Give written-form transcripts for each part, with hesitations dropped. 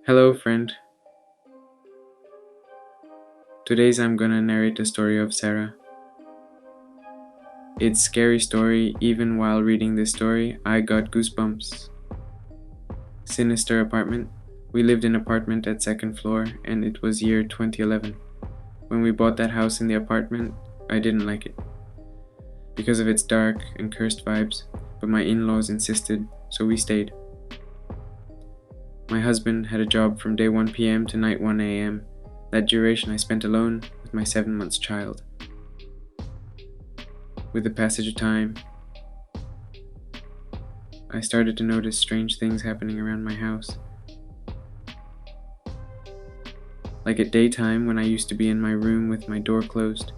Hello, friend. Today's I'm gonna narrate the story of Sarah. It's scary story. Even while reading this story, I got goosebumps. Sinister apartment. We lived in an apartment at second floor, and it was year 2011. When we bought that house in the apartment, I didn't like it because of its dark and cursed vibes, but my in-laws insisted, so we stayed. My husband had a job from day 1 p.m. to night 1 a.m. That duration I spent alone with my 7-month child. With the passage of time, I started to notice strange things happening around my house. Like at daytime, when I used to be in my room with my door closed,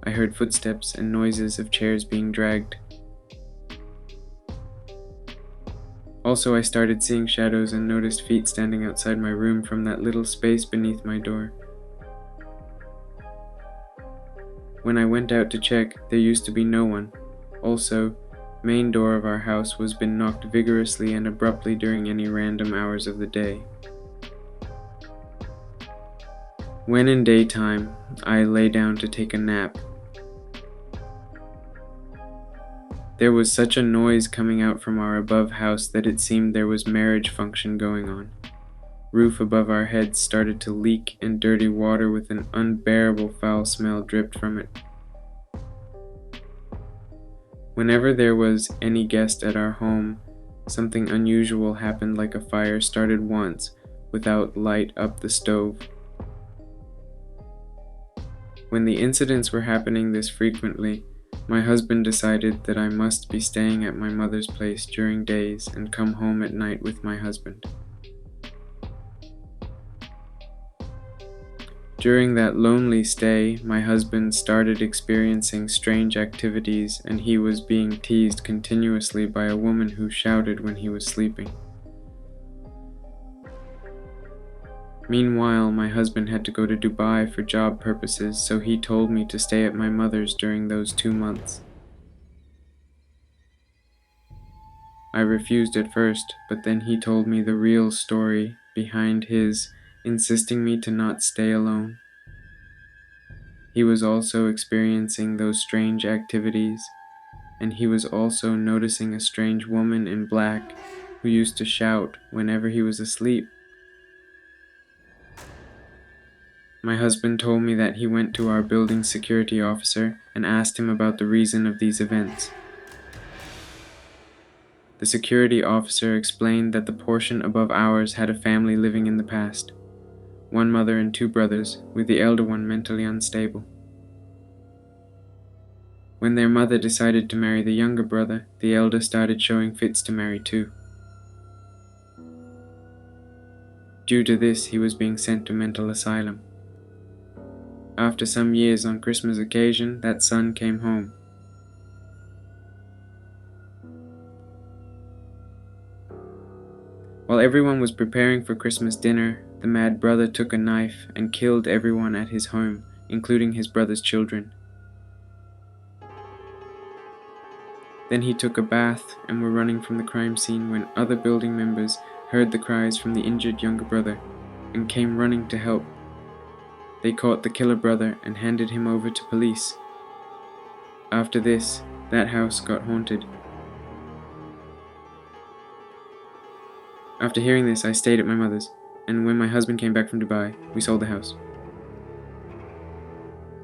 I heard footsteps and noises of chairs being dragged. Also, I started seeing shadows and noticed feet standing outside my room from that little space beneath my door. When I went out to check, there used to be no one. Also, main door of our house was been knocked vigorously and abruptly during any random hours of the day. When in daytime, I lay down to take a nap. There was such a noise coming out from our above house that it seemed there was marriage function going on. Roof above our heads started to leak and dirty water with an unbearable foul smell dripped from it. Whenever there was any guest at our home, something unusual happened, like a fire started once without light up the stove. When the incidents were happening this frequently, my husband decided that I must be staying at my mother's place during days and come home at night with my husband. During that lonely stay, my husband started experiencing strange activities, and he was being teased continuously by a woman who shouted when he was sleeping. Meanwhile, my husband had to go to Dubai for job purposes, so he told me to stay at my mother's during those 2 months. I refused at first, but then he told me the real story behind his insisting me to not stay alone. He was also experiencing those strange activities, and he was also noticing a strange woman in black who used to shout whenever he was asleep. My husband told me that he went to our building security officer and asked him about the reason of these events. The security officer explained that the portion above ours had a family living in the past, 1 mother and 2 brothers, with the elder one mentally unstable. When their mother decided to marry the younger brother, the elder started showing fits to marry too. Due to this, he was being sent to mental asylum. After some years, on Christmas occasion, that son came home. While everyone was preparing for Christmas dinner, the mad brother took a knife and killed everyone at his home, including his brother's children. Then he took a bath and were running from the crime scene when other building members heard the cries from the injured younger brother and came running to help. They caught the killer brother and handed him over to police. After this, that house got haunted. After hearing this, I stayed at my mother's, and when my husband came back from Dubai, we sold the house.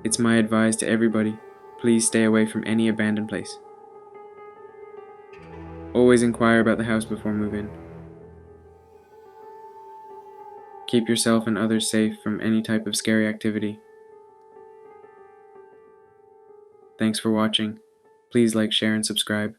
It's my advice to everybody, please stay away from any abandoned place. Always inquire about the house before move-in. Keep yourself and others safe from any type of scary activity. Thanks for watching. Please like, share, and subscribe.